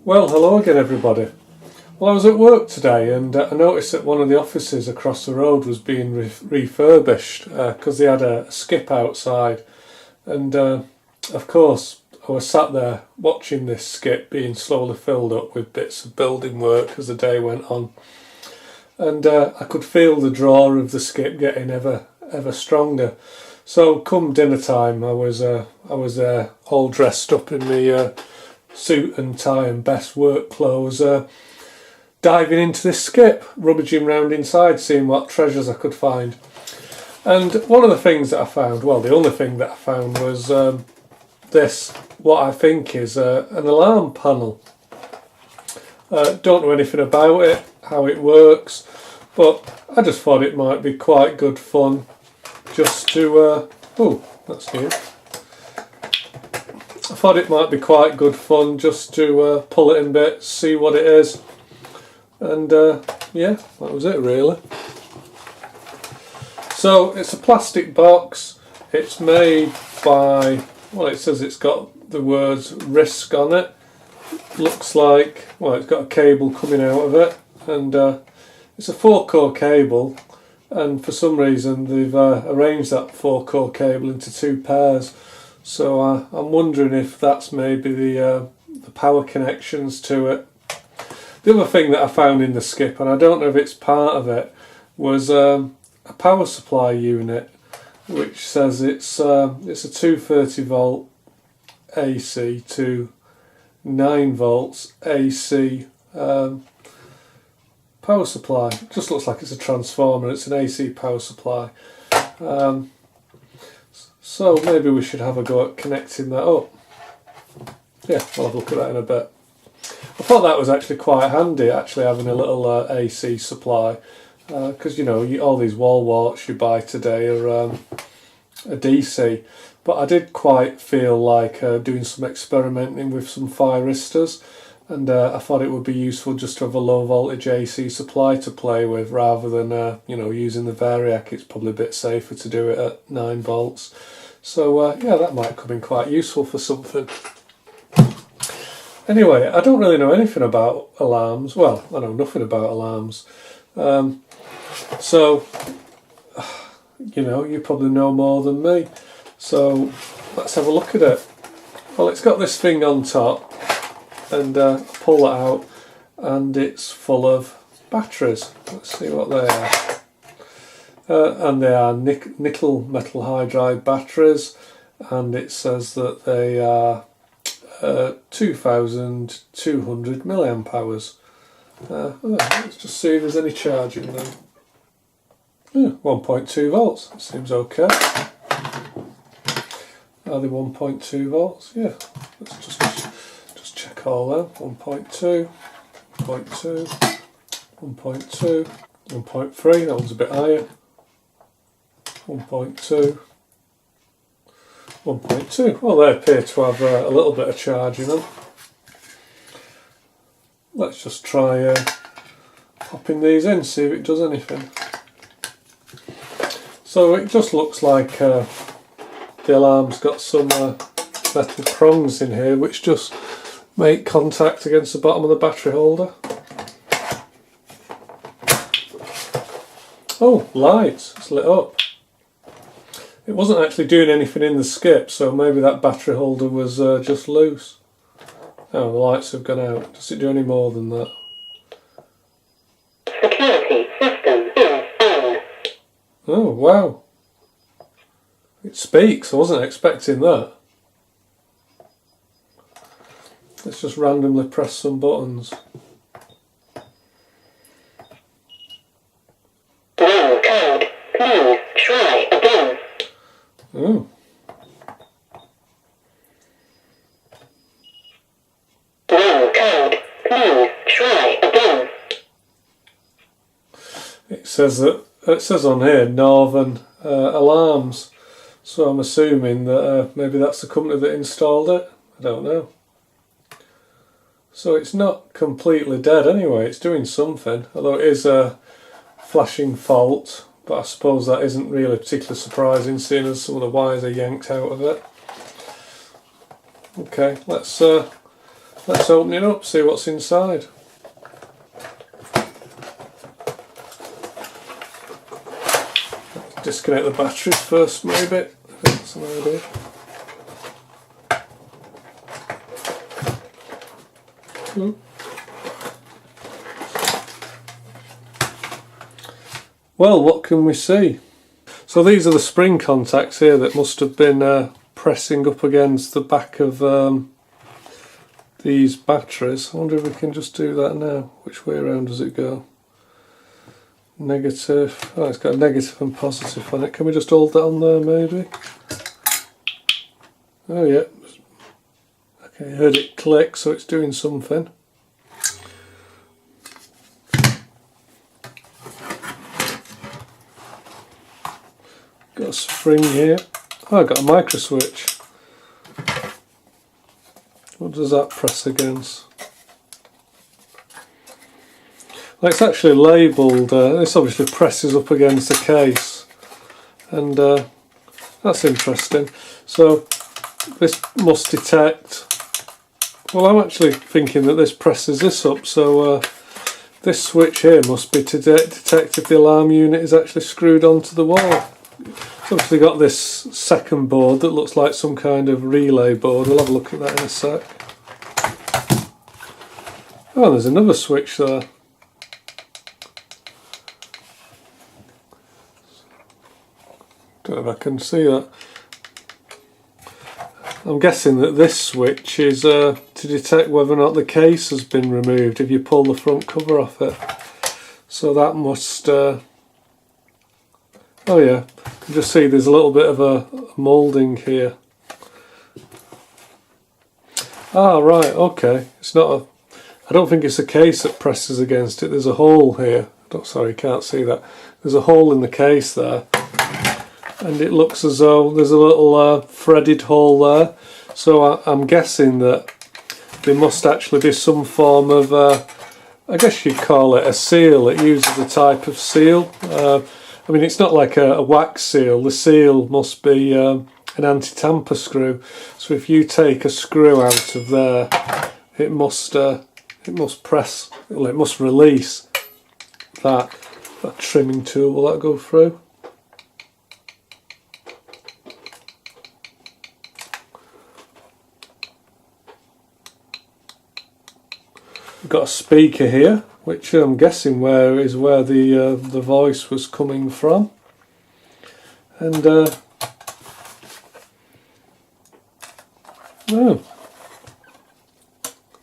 Well, hello again everybody. Well, I was at work today and I noticed that one of the offices across the road was being refurbished because they had a skip outside, and of course I was sat there watching this skip being slowly filled up with bits of building work as the day went on, and I could feel the draw of the skip getting ever stronger. So come dinner time I was there all dressed up in my suit and tie and best work clothes, diving into this skip, rummaging round inside, seeing what treasures I could find. And one of the things that I found, well, the only thing that I found was this, what I think is an alarm panel. Don't know anything about it, how it works, but I just thought it might be quite good fun just to, oh, that's new. I thought it might be quite good fun just to pull it in bits, see what it is, and yeah, that was it really. So it's a plastic box. It's made by, well, it says it's got the words RISC on it. Looks like, well, it's got a cable coming out of it, and it's a 4-core cable, and for some reason they've arranged that 4-core cable into 2 pairs. So I'm wondering if that's maybe the power connections to it. The other thing that I found in the skip, and I don't know if it's part of it, was a power supply unit, which says it's a 230 volt AC to 9 volts AC power supply. It just looks like it's a transformer. It's an AC power supply. So maybe we should have a go at connecting that up. Yeah, we'll have a look at that in a bit. I thought that was actually quite handy, actually having a little AC supply, because you know, all these wall warts you buy today are DC. But I did quite feel like doing some experimenting with some thyristor, and I thought it would be useful just to have a low voltage AC supply to play with rather than you know, using the Variac. It's probably a bit safer to do it at 9 volts. So yeah, that might come in quite useful for something. Anyway, I don't really know anything about alarms. Well, I know nothing about alarms. So, you know, you probably know more than me. So, let's have a look at it. Well, it's got this thing on top, and pull it out, and it's full of batteries. Let's see what they are. And they are nickel metal hydride batteries, and it says that they are 2,200 milliamp hours. Let's just see if there's any charge in them. 1.2 volts, seems okay. Are they 1.2 volts? Yeah, let's just check all them. 1.2, 1.2, 1.2, 1.3, that one's a bit higher. 1.2, 1.2. Well, they appear to have a little bit of charge in them. Let's just try popping these in, see if it does anything. So it just looks like the alarm's got some metal prongs in here which just make contact against the bottom of the battery holder. Oh, lights, it's lit up. It wasn't actually doing anything in the skip, so maybe that battery holder was just loose. Oh, the lights have gone out. Does it do any more than that? Security system is on. Oh, wow. It speaks. I wasn't expecting that. Let's just randomly press some buttons. Wrong code. Please try again. Oh. Wrong code. Please try again. It says on here Northern Alarms, so I'm assuming that maybe that's the company that installed it. I don't know. So it's not completely dead anyway. It's doing something, although it is a flashing fault. But I suppose that isn't really particularly surprising, seeing as some of the wires are yanked out of it. Okay, let's let's open it up, see what's inside. Disconnect the batteries first, maybe. I think that's an idea. Well, what can we see? So these are the spring contacts here that must have been pressing up against the back of these batteries. I wonder if we can just do that now. Which way around does it go? Negative. Oh, it's got a negative and positive on it. Can we just hold that on there maybe? Oh yeah. Okay, heard it click, so it's doing something. Got a spring here. Oh, I've got a micro switch. What does that press against? Well, it's actually labelled, this obviously presses up against the case, and that's interesting. So this must detect, well, I'm actually thinking that this presses this up, so this switch here must be to detect if the alarm unit is actually screwed onto the wall. It's obviously got this second board that looks like some kind of relay board. We'll have a look at that in a sec. Oh, there's another switch there. Don't know if I can see that. I'm guessing that this switch is to detect whether or not the case has been removed if you pull the front cover off it. So that must... oh yeah, you can just see there's a little bit of a moulding here. Ah, right, okay. It's not a... I don't think it's a case that presses against it. There's a hole here. Sorry, you can't see that. There's a hole in the case there. And it looks as though there's a little threaded hole there. So I'm guessing that there must actually be some form of, I guess you'd call it a seal. It uses a type of seal. I mean, it's not like a wax seal. The seal must be an anti-tamper screw. So if you take a screw out of there, it must press, well, it must release that trimming tool. Will that go through? We've got a speaker here, which I'm guessing is where the voice was coming from, and oh, I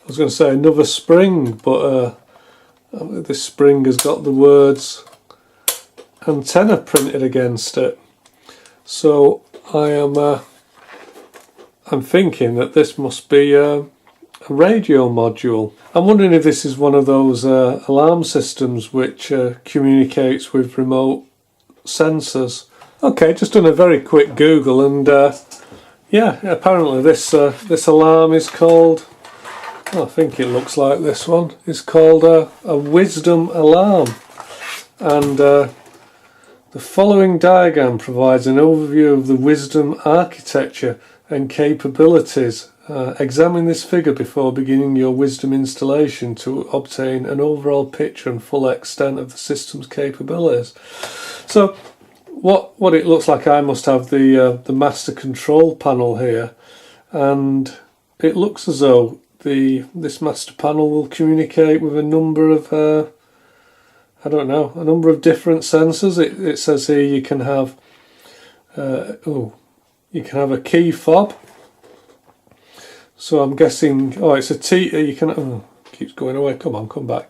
was going to say another spring, but this spring has got the words antenna printed against it. So I'm thinking that this must be a radio module. I'm wondering if this is one of those alarm systems which communicates with remote sensors. Okay, just done a very quick Google, and yeah, apparently this alarm is called, I think it looks like this one, it's called a Wisdom alarm, and the following diagram provides an overview of the Wisdom architecture and capabilities. Examine this figure before beginning your Wisdom installation to obtain an overall picture and full extent of the system's capabilities. So what it looks like, I must have the master control panel here, and it looks as though this master panel will communicate with a number of I don't know, a number of different sensors. It says here you can have you can have a key fob. So I'm guessing, it's a T. You can, keeps going away. Come on, come back.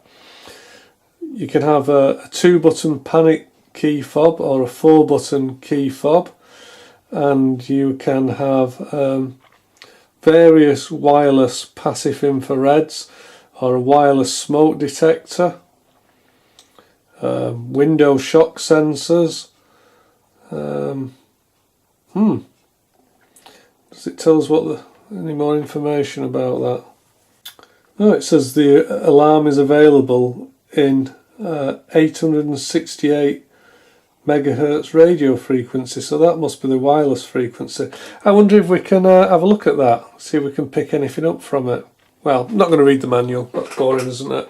You can have a 2-button panic key fob or a 4-button key fob, and you can have various wireless passive infrareds or a wireless smoke detector, window shock sensors. Does it tell us any more information about that? Oh, it says the alarm is available in 868 megahertz radio frequency, so that must be the wireless frequency. I wonder if we can have a look at that, see if we can pick anything up from it. well, I'm not going to read the manual. That's boring, isn't it?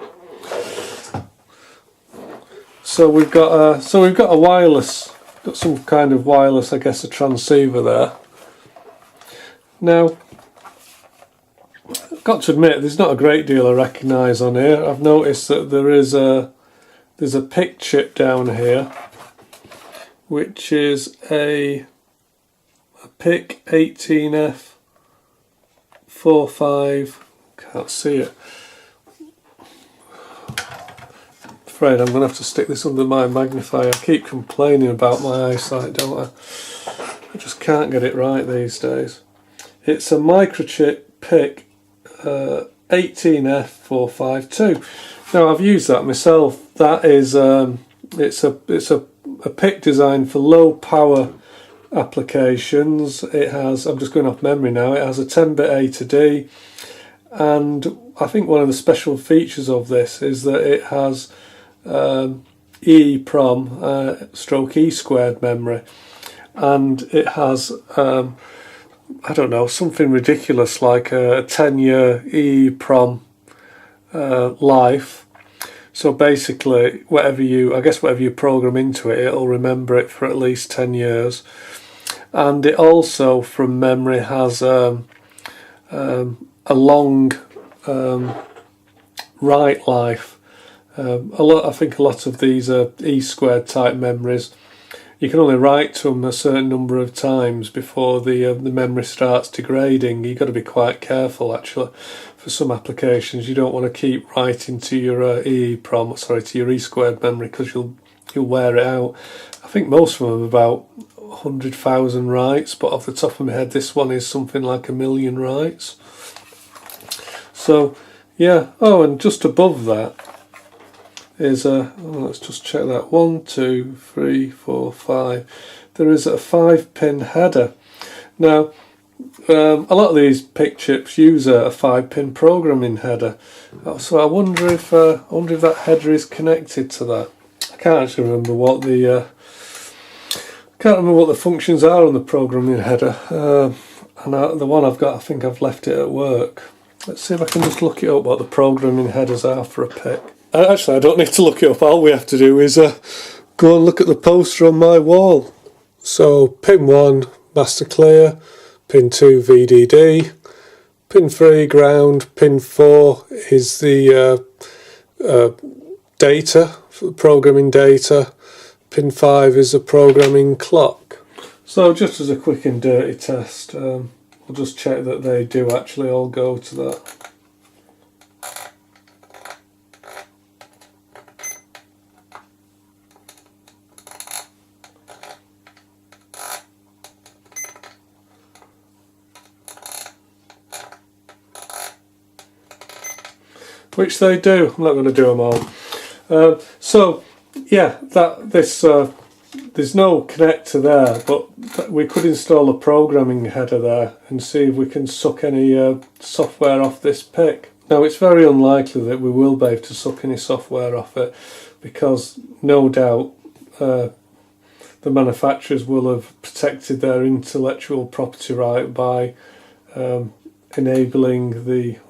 So we've got a wireless, got some kind of wireless, I guess, a transceiver there. Now, I've got to admit, there's not a great deal I recognise on here. I've noticed that there's a PIC chip down here, which is a PIC 18F45. Can't see it. Afraid I'm going to have to stick this under my magnifier. I keep complaining about my eyesight, don't I? I just can't get it right these days. It's a microchip PIC 18F452. Now I've used that myself. That is it's a PIC designed for low power applications. It has, I'm just going off memory now, it has a 10-bit A to D, and I think one of the special features of this is that it has EEPROM stroke E squared memory, and it has I don't know, something ridiculous like a 10-year EEPROM life. So basically, whatever you program into it, it'll remember it for at least 10 years. And it also, from memory, has a long write life. I think a lot of these are E squared type memories. You can only write to them a certain number of times before the memory starts degrading. You've got to be quite careful, actually. For some applications, you don't want to keep writing to your to your E squared memory, because you'll wear it out. I think most of them are about 100,000 writes, but off the top of my head, this one is something like 1 million writes. So, yeah. Oh, and just above that is let's just check that. 1, 2, 3, 4, 5. There is a 5-pin header. Now, a lot of these PIC chips use a 5-pin programming header. So I wonder if that header is connected to that. I can't actually remember what the functions are on the programming header. And the one I've got, I think I've left it at work. Let's see if I can just look it up, what the programming headers are for a PIC. Actually, I don't need to look it up. All we have to do is go and look at the poster on my wall. So, pin 1, master clear, pin 2, VDD, pin 3, ground, pin 4 is the data, programming data, pin 5 is the programming clock. So, just as a quick and dirty test, we'll just check that they do actually all go to that. Which they do. I'm not going to do them all. So yeah, there's no connector there, but we could install a programming header there and see if we can suck any software off this PIC. Now, it's very unlikely that we will be able to suck any software off it, because no doubt the manufacturers will have protected their intellectual property right by enabling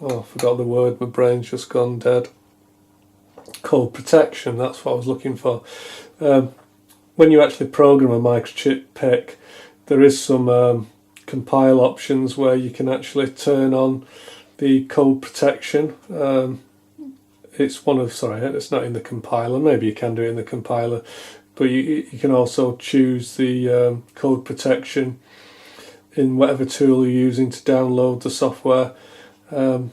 I forgot the word, my brain's just gone dead. Code protection, that's what I was looking for. When you actually program a microchip PIC, there is some compile options where you can actually turn on the code protection. It's not in the compiler, maybe you can do it in the compiler, but you can also choose the code protection in whatever tool you're using to download the software. And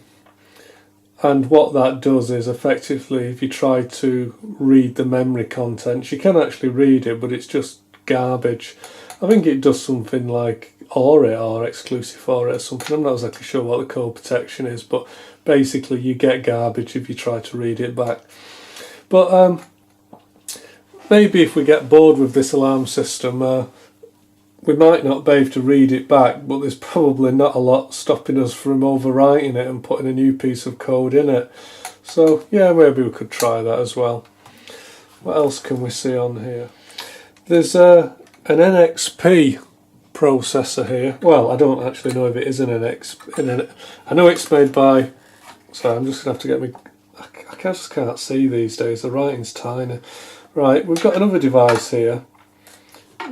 what that does is, effectively, if you try to read the memory contents, you can actually read it, but it's just garbage. I think it does something like OR or exclusive OR or something. I'm not exactly sure what the code protection is, but basically you get garbage if you try to read it back. But maybe if we get bored with this alarm system, we might not be able to read it back, but there's probably not a lot stopping us from overwriting it and putting a new piece of code in it. So yeah, maybe we could try that as well. What else can we see on here? There's an NXP processor here. Well, I don't actually know if it is an NXP. I know it's made by So I'm just going to have to get me... I just can't see these days, the writing's tiny. Right, we've got another device here,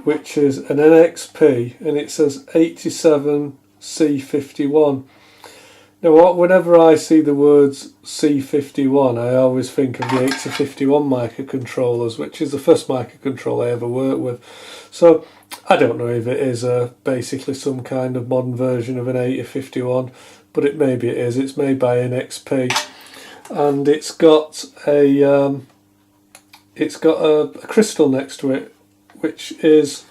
which is an NXP, and it says 87C51. Now, whenever I see the words C51, I always think of the 8051 microcontrollers, which is the first microcontroller I ever worked with. So I don't know if it is basically some kind of modern version of an 8051, but maybe it is. It's made by NXP, and it's got a crystal next to it, which is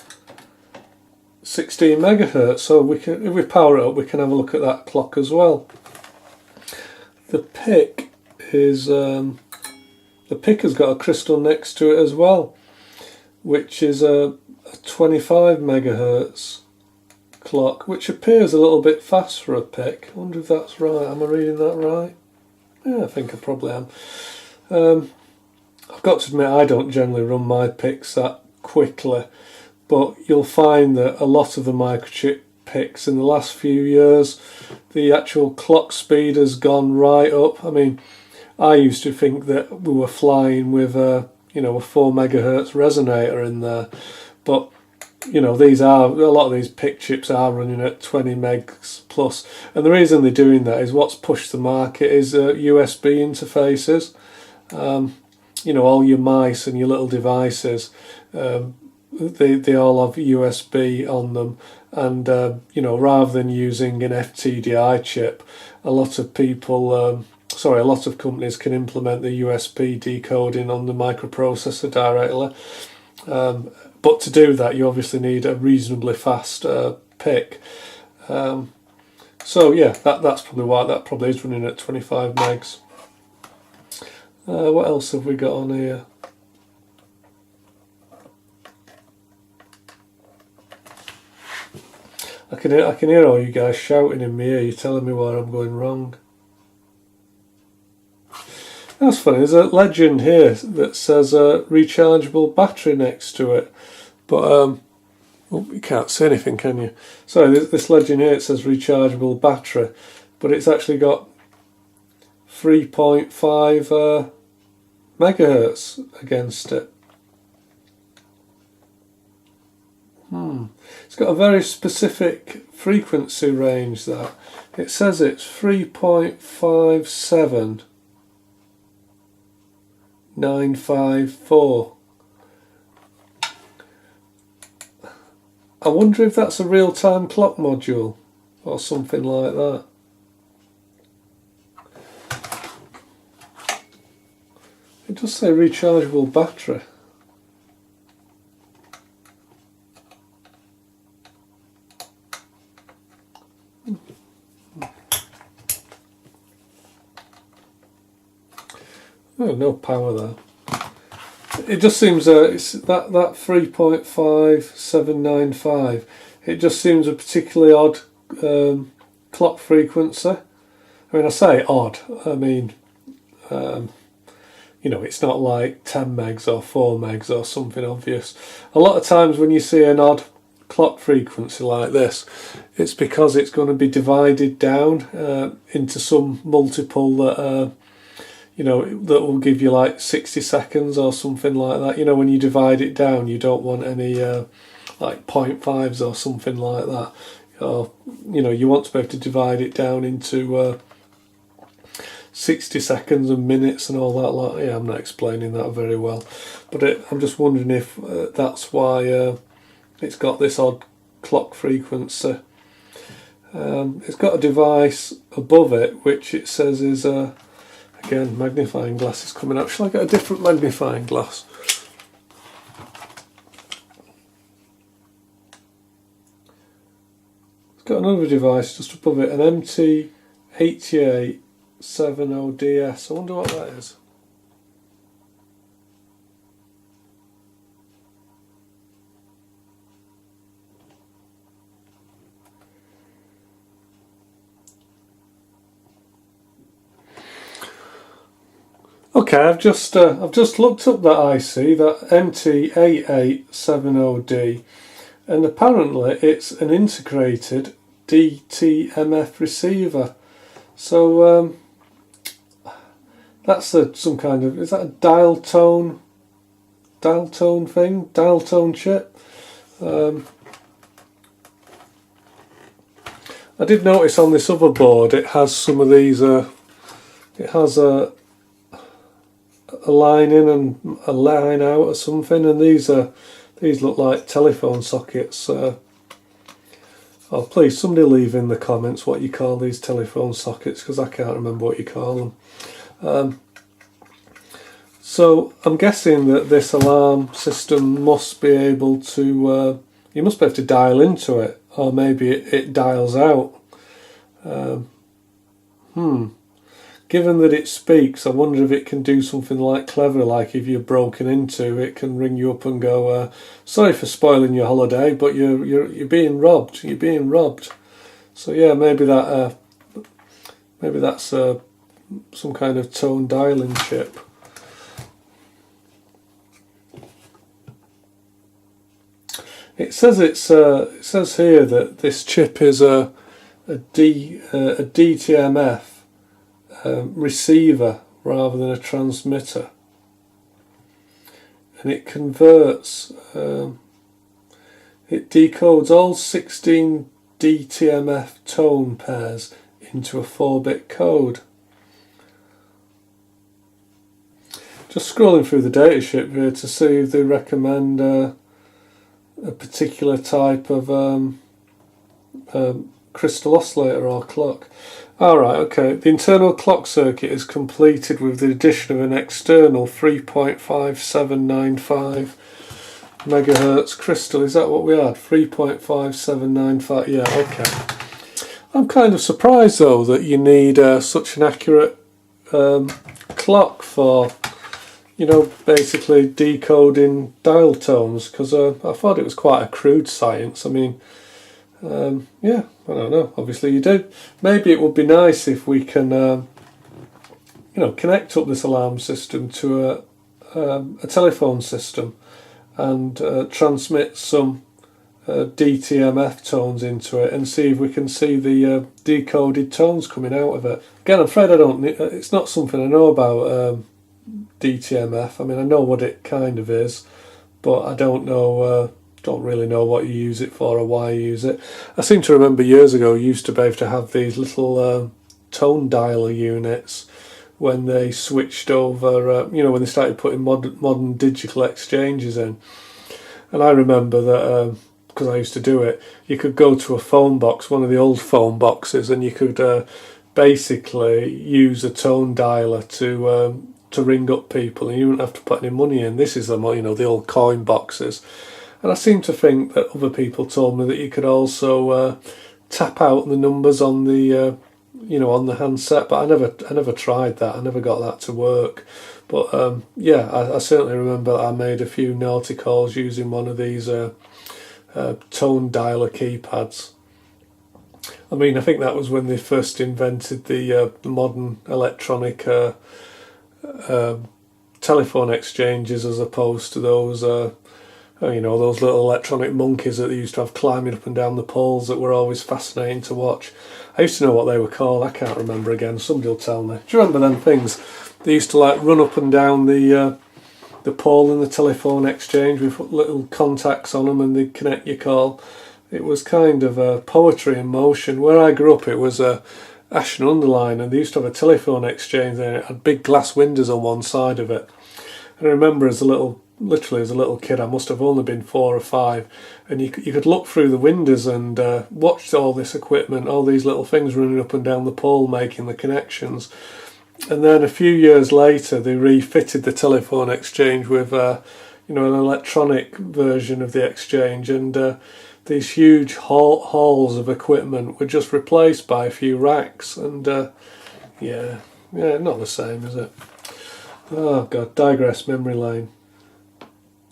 16 megahertz. So we can, if we power it up, we can have a look at that clock as well. The PIC is the PIC has got a crystal next to it as well, which is a 25 megahertz clock, which appears a little bit fast for a PIC. I wonder if that's right. Am I reading that right? Yeah, I think I probably am. I've got to admit, I don't generally run my PICs that quickly, but you'll find that a lot of the microchip PICs in the last few years, the actual clock speed has gone right up. I mean, I used to think that we were flying with a 4 megahertz resonator in there, but a lot of these PIC chips are running at 20 megs plus, and the reason they're doing that is what's pushed the market is USB interfaces. All your mice and your little devices, they all have USB on them, and rather than using an FTDI chip, a lot of companies can implement the USB decoding on the microprocessor directly. But to do that, you obviously need a reasonably fast PIC. So yeah, that's probably why that probably is running at 25 megs. What else have we got on here? I can hear all you guys shouting in my ear. You're telling me where I'm going wrong. That's funny. There's a legend here that says rechargeable battery next to it, but you can't see anything, can you? Sorry, this legend here, it says rechargeable battery, but it's actually got 3.5 megahertz against it. It's got a very specific frequency range there. It says it's 3.57954. I wonder if that's a real-time clock module or something like that. It does say rechargeable battery. Oh, no power there. It just seems it's that 3.5795. It just seems a particularly odd clock frequency. I mean, I say odd. I mean, it's not like 10 megs or 4 megs or something obvious. A lot of times when you see an odd clock frequency like this, it's because it's going to be divided down into some multiple that that will give you like 60 seconds or something like that. When you divide it down, you don't want any like 0.5s or something like that. Or you want to be able to divide it down into 60 seconds and minutes and all that lot. Yeah, I'm not explaining that very well, but I'm just wondering if that's why it's got this odd clock frequency. It's got a device above it which it says is again, magnifying glass is coming up. Shall I get a different magnifying glass? It's got another device just above it, an MT8870DS. I wonder what that is. Okay, I've just looked up that IC, that MT8870D, and apparently it's an integrated DTMF receiver. So That's some kind of, is that a dial tone thing? Dial tone chip? I did notice on this other board it has some of these, it has a line in and a line out or something, and these look like telephone sockets. Oh, please, somebody leave in the comments what you call these telephone sockets, because I can't remember what you call them. So I'm guessing that this alarm system must be able to, you must be able to dial into it, or maybe it dials out. Given that it speaks, I wonder if it can do something like clever, like if you're broken into, it can ring you up and go, sorry for spoiling your holiday, but you're being robbed. You're being robbed. So yeah, maybe that's some kind of tone dialing chip. It says it says here that this chip is a DTMF receiver rather than a transmitter, and it converts. It decodes all 16 DTMF tone pairs into a 4-bit code. Just scrolling through the datasheet here to see if they recommend a particular type of crystal oscillator or clock. Alright, okay. The internal clock circuit is completed with the addition of an external 3.5795 megahertz crystal. Is that what we had? 3.5795. Yeah, okay. I'm kind of surprised though that you need such an accurate clock for, you know, basically decoding dial tones, because I thought it was quite a crude science. I mean, yeah, I don't know. Obviously you do. Maybe it would be nice if we can, you know, connect up this alarm system to a telephone system and transmit some DTMF tones into it and see if we can see the decoded tones coming out of it. Again, I'm afraid it's not something I know about, DTMF. I mean, I know what it kind of is, but I don't really know what you use it for or why you use it. I seem to remember years ago you used to be able to have these little tone dialer units when they switched over, you know, when they started putting modern digital exchanges in. And I remember that, because I used to do it, you could go to a phone box, one of the old phone boxes, and you could basically use a tone dialer to ring up people, and you wouldn't have to put any money in. This is the, you know, the old coin boxes. And I seem to think that other people told me that you could also tap out the numbers on the, you know, on the handset, but I never tried that. I never got that to work. But yeah, I certainly remember I made a few naughty calls using one of these tone dialer keypads. I mean, I think that was when they first invented the modern electronic telephone exchanges, as opposed to those, you know, those little electronic monkeys that they used to have climbing up and down the poles that were always fascinating to watch. I used to know what they were called. I can't remember again. Somebody will tell me. Do you remember them things? They used to like run up and down the pole in the telephone exchange with little contacts on them, and they'd connect your call. It was kind of poetry in motion. Where I grew up, it was Ashton-under-Lyne, and they used to have a telephone exchange there. It had big glass windows on one side of it. And I remember literally as a little kid, I must have only been 4 or 5, and you could look through the windows and watch all this equipment, all these little things running up and down the pole making the connections. And then a few years later they refitted the telephone exchange with you know, an electronic version of the exchange, and these huge halls of equipment were just replaced by a few racks, and yeah, not the same, is it? Oh god, digress, memory lane.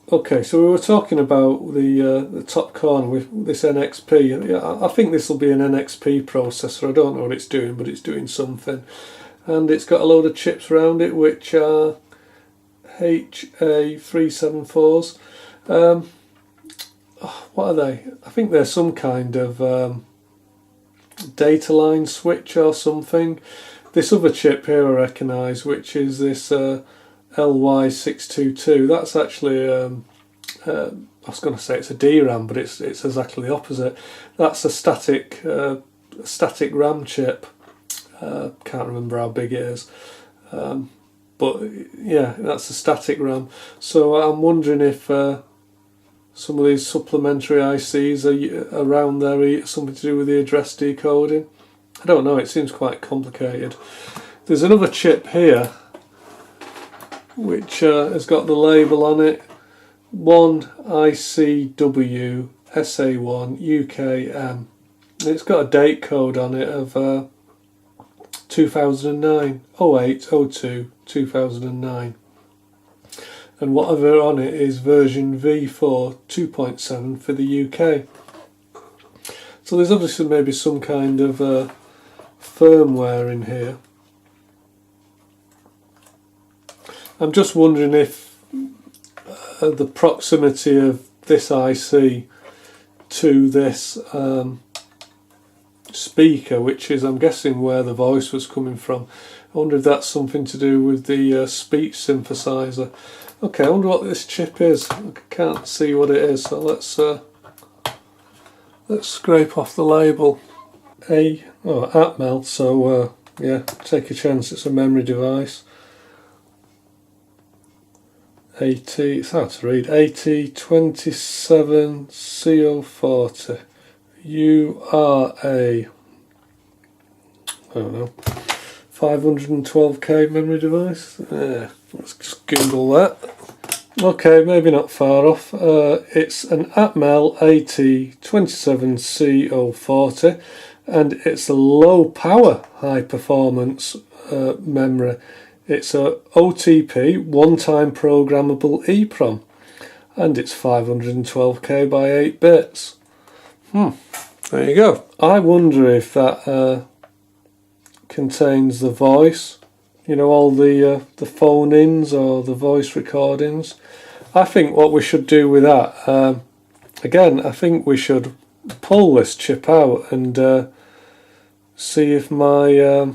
Okay, so we were talking about the top corner with this NXP. I think this will be an NXP processor. I don't know what it's doing, but it's doing something. And it's got a load of chips around it, which are HA374s. What are they? I think they're some kind of data line switch or something. This other chip here I recognise, which is this LY622. That's actually I was going to say it's a DRAM, but it's exactly the opposite. That's a static RAM chip. Can't remember how big it is, but yeah, that's a static RAM. So I'm wondering if some of these supplementary ICs are around there, something to do with the address decoding. I don't know, it seems quite complicated. There's another chip here which has got the label on it, 1ICW SA1 UKM. It's got a date code on it of 2009, 0802 2009. And whatever on it is version V4 2.7 for the UK. So there's obviously maybe some kind of firmware in here. I'm just wondering if the proximity of this IC to this speaker, which is, I'm guessing, where the voice was coming from. I wonder if that's something to do with the speech synthesizer. Okay, I wonder what this chip is. I can't see what it is, so let's scrape off the label. Atmel, so yeah, take a chance, it's a memory device. It's hard to read. AT27CO40 URA, I don't know, 512k memory device. Let's just Google that. Okay, maybe not far off. It's an Atmel AT27CO40, and it's a low power, high performance memory. It's a OTP, one-time programmable EEPROM, and it's 512k by 8 bits. There you go. I wonder if that contains the voice, you know, all the phone-ins or the voice recordings. I think what we should do with that, again, I think we should pull this chip out and see if my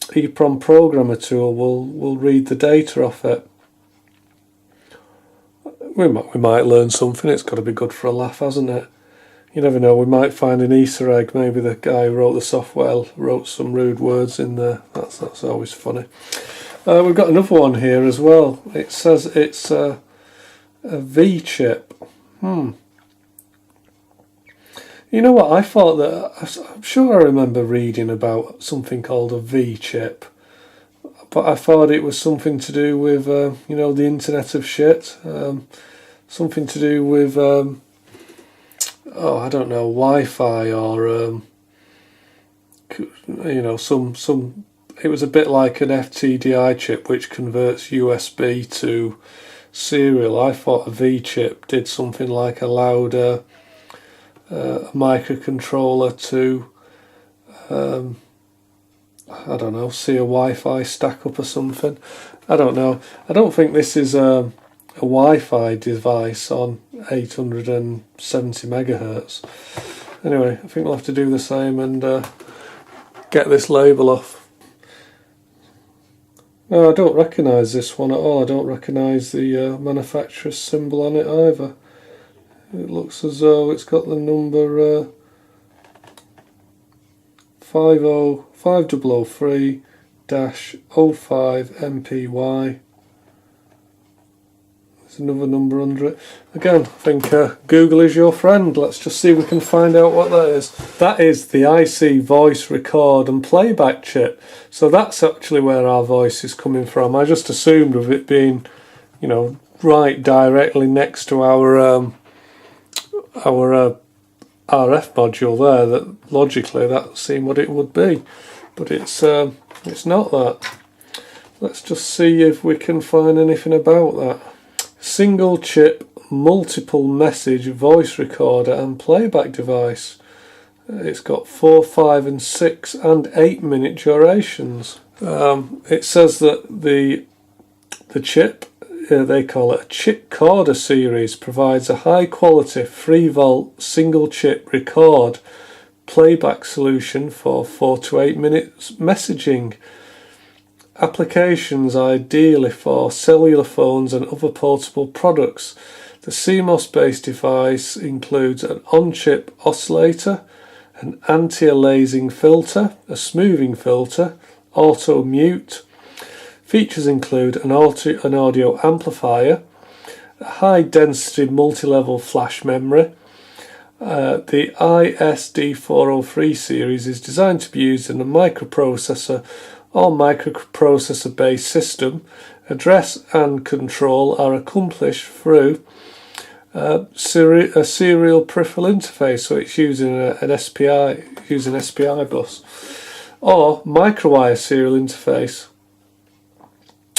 EEPROM programmer tool will read the data off it. We might learn something. It's got to be good for a laugh, hasn't it? You never know, we might find an Easter egg. Maybe the guy who wrote the software wrote some rude words in there. That's always funny. We've got another one here as well. It says it's a V chip. You know what, I thought that, I'm sure I remember reading about something called a V chip, but I thought it was something to do with, you know, the Internet of Shit, something to do with, I don't know, Wi-Fi or, you know, some. It was a bit like an FTDI chip which converts USB to serial. I thought a V chip did something like allowed a microcontroller to, I don't know, see a Wi-Fi stack up or something. I don't know. I don't think this is a Wi-Fi device on 870 megahertz. Anyway, I think we'll have to do the same and get this label off. No, I don't recognise this one at all. I don't recognise the manufacturer's symbol on it either. It looks as though it's got the number 5003-05MPY. There's another number under it. Again, I think Google is your friend. Let's just see if we can find out what that is. That is the IC voice record and playback chip. So that's actually where our voice is coming from. I just assumed of it being, you know, right directly next to our RF module there, that logically that seemed what it would be, but it's not that. Let's just see if we can find anything about that. Single chip multiple message voice recorder and playback device. It's got 4, 5 and 6 and 8 minute durations. It says that the chip, they call it a chipcorder series, provides a high quality 3 volt single chip record playback solution for 4 to 8 minutes messaging. Applications ideally for cellular phones and other portable products. The CMOS-based device includes an on-chip oscillator, an anti-aliasing filter, a smoothing filter, auto mute. Features include an audio amplifier, a high-density multi-level flash memory. The ISD403 series is designed to be used in a microprocessor or microprocessor-based system. Address and control are accomplished through a serial peripheral interface, so it's using an SPI bus, or microwire serial interface.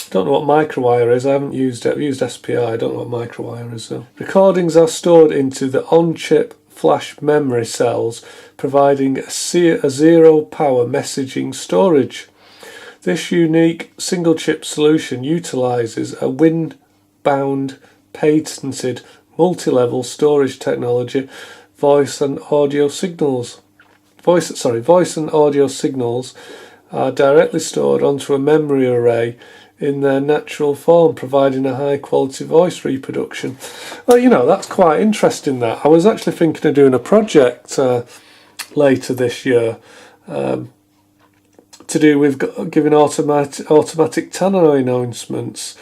Don't know what microwire is. I haven't used it. I've used SPI. I don't know what microwire is though. Recordings are stored into the on-chip flash memory cells, providing a zero power messaging storage. This unique single-chip solution utilizes a wind-bound, patented, multi-level storage technology. Voice and audio signals are directly stored onto a memory array in their natural form, providing a high-quality voice reproduction. Well, you know, that's quite interesting. That I was actually thinking of doing a project later this year. To do with giving automatic tannoy announcements,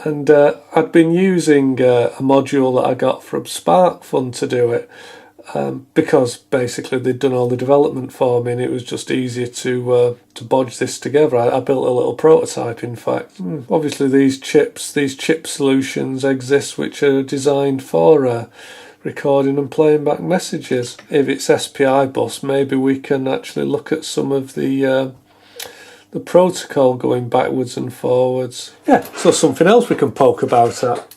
and I'd been using a module that I got from SparkFun to do it, because basically they'd done all the development for me and it was just easier to bodge this together. I built a little prototype, in fact. Obviously these chip solutions exist which are designed for recording and playing back messages. If it's SPI bus, maybe we can actually look at some of the protocol going backwards and forwards. Yeah, so something else we can poke about at.